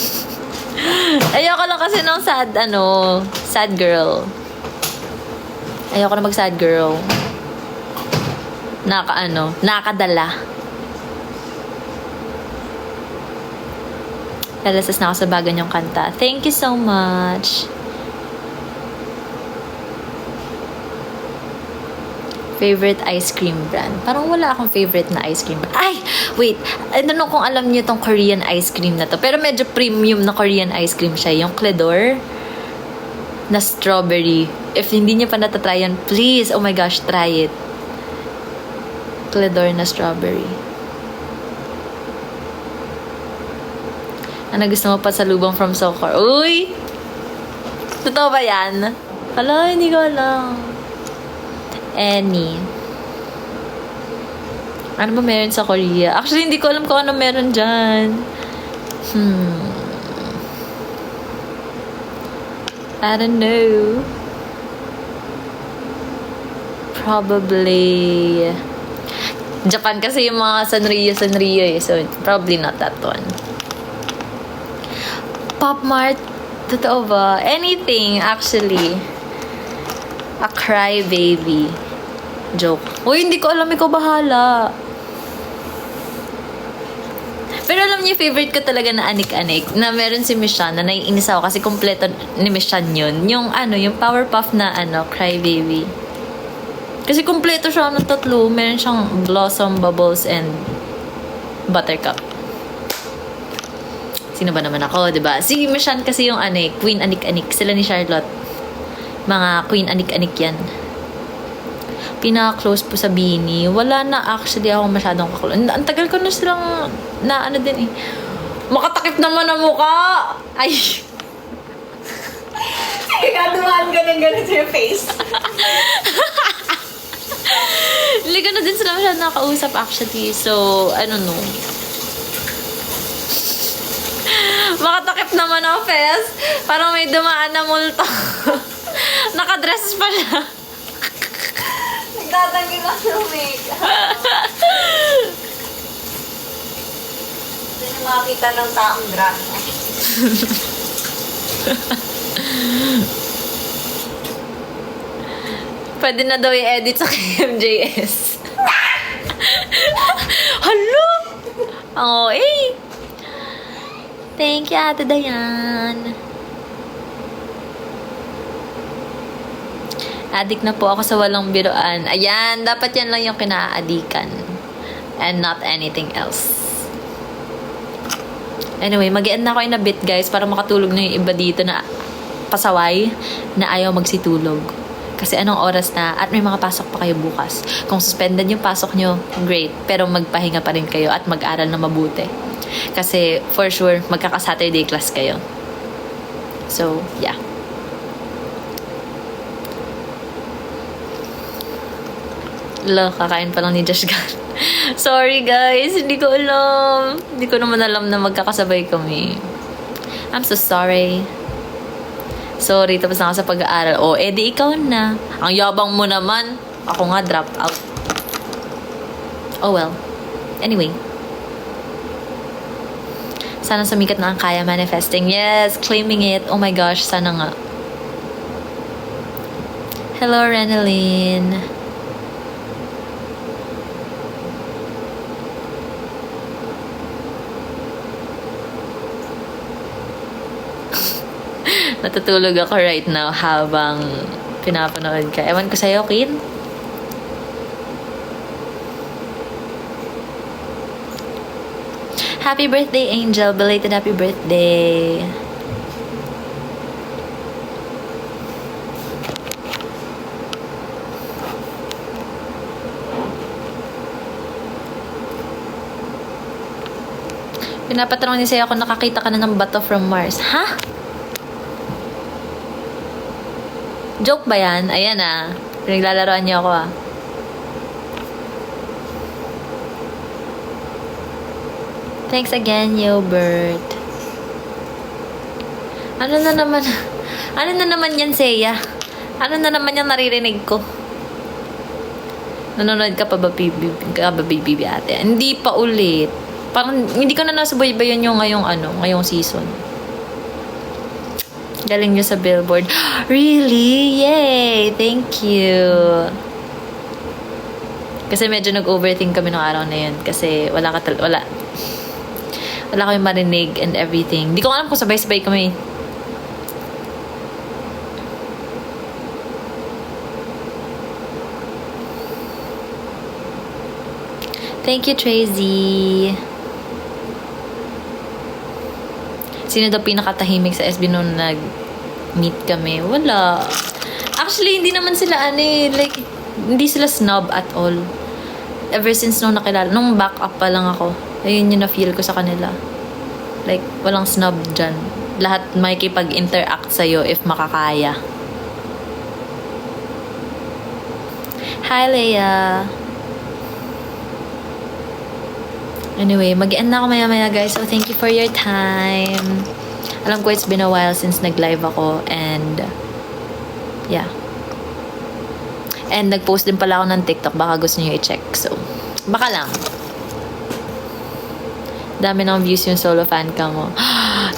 S1: Ayoko lang kasi ng sad girl. Ayoko na mag-sad girl. Nakadala. Lalasas na ako sa bagan yung kanta. Thank you so much. Favorite ice cream brand. Parang wala akong favorite na ice cream brand. Ay! Wait. I don't know kung alam niyo tong Korean ice cream na to. Pero medyo premium na Korean ice cream siya. Yung Cledor na strawberry. If hindi niyo pa natatry yan, please, oh my gosh, try it. Cledor na strawberry. Ano gusto mo pa sa lubang from Soccer? Uy! Totoo ba yan? Hala, hindi ko alam. Any. Ano ba meron sa Korea? Actually, hindi ko alam kung ano meron dyan. I don't know. Probably Japan kasi yung mga Sanrio eh. So, probably not that one. Pop Mart. Totoo ba? Anything, actually. A cry baby. Joke. Uy, hindi ko alam. Ikaw bahala. Pero alam niyo, favorite ko talaga na anik-anik. Na meron si Mishan na naiinis ako kasi kompleto ni Mishan yun. Yung yung Powerpuff na cry baby. Kasi kompleto siya ng 3. Meron siyang Blossom, Bubbles, and Buttercup. Sino ba naman ako, diba? Si Mishan kasi yung Queen Anik-Anik. Sila ni Charlotte. Mga Queen Anik-Anik yan. Pinaka-close po sa Beanie. Wala na actually ako masyadong kaklose. Ang tagal ko na silang din eh. Makatakip naman ang mukha! Ay!
S2: Kaya dumaan ka ng ganun sa your face.
S1: Hindi ko na din sila masyadong nakausap actually. So, I don't know. Makatakip naman ang face. Parang may dumaan na multo. Nakadress pa siya.
S2: Nagtatanggal lang ng makeup. Hindi na makakita ng taong grasa.
S1: Pwede na daw i-edit sa KMJS. Hello! Oh, eh. Thank you, Ate Dayan. Adik na po ako sa walang biruan. Ayan, dapat yan lang yung kinaadikan. And not anything else. Anyway, mag-end na ako in a bit, guys, para makatulog na yung iba dito na pasaway na ayaw magsitulog. Kasi anong oras na at may mga pasok pa kayo bukas. Kung suspended yung pasok nyo, great. Pero magpahinga pa rin kayo at mag-aral na mabuti. Kasi for sure, magkaka-Saturday class kayo. So, yeah. Kakain pa lang ni Josh Gan. Sorry guys, hindi ko alam. Hindi ko naman alam na magkakasabay kami. I'm so sorry. Sorry, tapos na ako sa pag-aaral. Oh, edi ikaw na. Ang yabang mo naman. Ako nga, drop out. Oh well. Anyway. Sana sumikat na ang kaya manifesting. Yes, claiming it. Oh my gosh, sana nga. Hello, Renaline. Natutulog ako right now habang pinapanood ka. Ewan ko sa'yo, Kin. Happy birthday, Angel. Belated happy birthday. Pinapatanong niya sa'yo kung nakakita ka na ng bato from Mars. Ha? Joke ba yan? Ayan ah. Pinaglalaroan niyo ako ah. Thanks again, Yobert. Ano na naman yan, Seiya? Ano na naman yung naririnig ko? Nanonood ka pa ba, baby ate? Hindi pa ulit. Parang, hindi ko na nasubaybayan yung ngayong season. Galing nyo sa Billboard. Really? Yay! Thank you. Kasi medyo nag-overthink kami nung araw na yun. Kasi wala kami marinig and everything. Di ko alam kung sabay-sabay kami. Thank you, Tracy. Sino daw pinakatahimik sa SB nung nag-meet kami? Wala. Actually, hindi naman sila like, hindi sila snob at all. Ever since nung nakilala, nung back up pa lang ako, ayun yung na-feel ko sa kanila. Like, walang snob dyan. Lahat makikipag-interact sa'yo if makakaya. Hi, Leia. Anyway, mag-end na ako maya-maya guys. So, thank you for your time. Alam ko it's been a while since nag-live ako. And, yeah. And nag-post din pala ako ng TikTok. Baka gusto niyo i-check. So, baka lang. Dami ng views yung solo fan cam mo.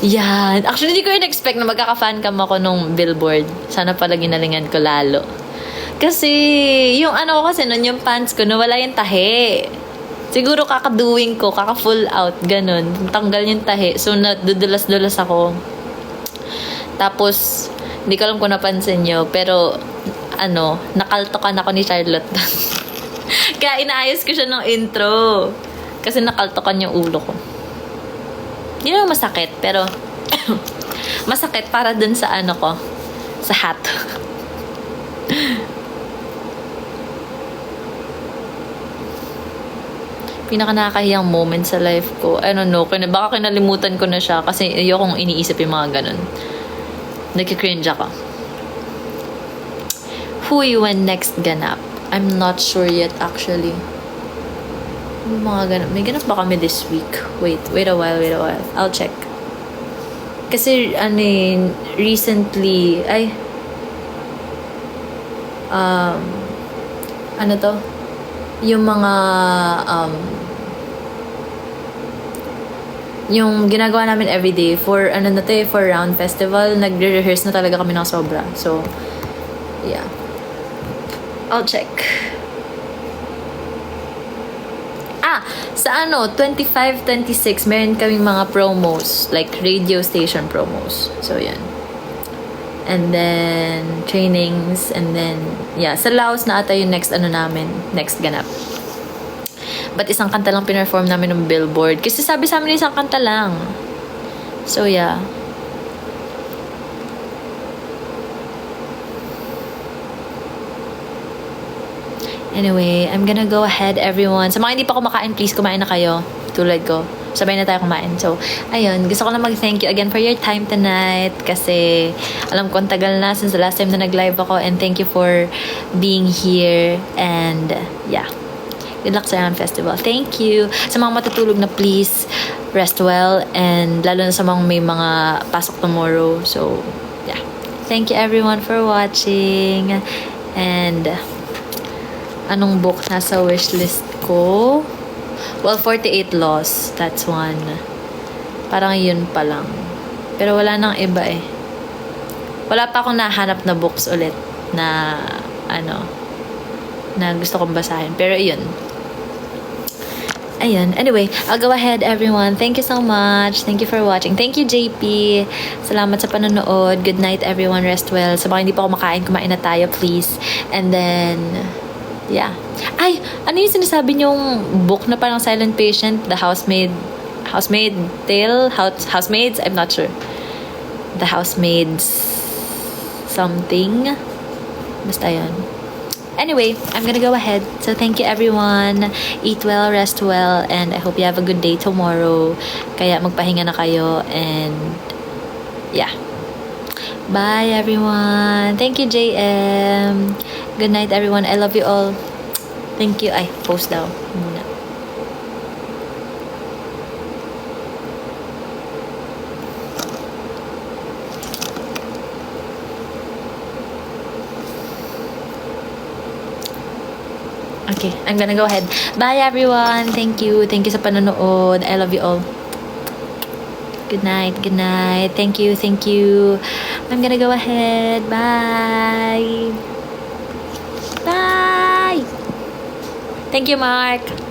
S1: Yan. Actually, hindi ko yun expect na magkaka-fan cam ako nung Billboard. Sana pala ginalingan ko lalo. Kasi, yung kasi nun, yung pants ko, nawala yung tahi. Siguro kaka-doing ko, kaka-full out, ganun. Tanggal yung tahi. So, nadudulas-dulas ako. Tapos, hindi ko alam kung napansin nyo, pero, nakaltokan ako ni Charlotte. Kaya inaayos ko siya ng intro. Kasi nakaltokan yung ulo ko. Hindi naman masakit, pero, masakit para dun sa ko, sa hat. Pinaka-nakakahiyang moment sa life ko. I don't know. Baka kinalimutan ko na siya kasi ayokong iniisip yung mga ganun. Nagki-cringe ako. Huy, when next ganap? I'm not sure yet actually. Mga ganap. May ganap ba kami this week? Wait a while. I'll check. Kasi, recently, yung mga yung ginagawa namin everyday for for Round Festival, nagre-rehearse na talaga kami ng sobra. So, yeah. I'll check. Sa 25, 26, meron kaming mga promos, like radio station promos. So, yan. And then, trainings, and then, yeah, sa Laos na ata yung next ganap. But isang kanta lang pinerform namin ng Billboard. Kasi sabi sa amin isang kanta lang. So, yeah. Anyway, I'm gonna go ahead, everyone. Sa mga hindi pa kumakain, please kumain na kayo. Tulad ko. sabay na tayo kumain. So, ayun, gusto ko lang mag-thank you again for your time tonight kasi alam ko ang tagal na since the last time na nag-live ako, and thank you for being here, and yeah. Good luck sa Iron Festival. Thank you. Sa mga matutulog na, please rest well, and lalo na sa mga may mga pasok tomorrow. So, yeah. Thank you everyone for watching. And anong book nasa wishlist ko? Well, 48 Laws. That's one. Parang yun pa lang. Pero wala nang iba eh. Wala pa akong nahanap na books ulit na na gusto kong basahin. Pero yun. Ayun. Anyway, I'll go ahead, everyone. Thank you so much. Thank you for watching. Thank you, JP. Salamat sa panonood. Good night, everyone. Rest well. Sa mga hindi pa kumakain, kumain na tayo, please. And then, yeah. Ay, ano yung sinasabi niyong book na parang Silent Patient? The Housemaid Tale? Housemaids? I'm not sure. The Housemaids something. Basta yun. Anyway, I'm gonna go ahead. So thank you everyone. Eat well, rest well, and I hope you have a good day tomorrow. Kaya magpahinga na kayo, and yeah. Bye everyone. Thank you, JM. Good night everyone. I love you all. Thank you. Ay, post daw muna. Okay, I'm gonna go ahead. Bye everyone. Thank you. Thank you sa panonood. I love you all. Good night. Good night. Thank you. Thank you. I'm gonna go ahead. Bye. Bye. Thank you, Mark.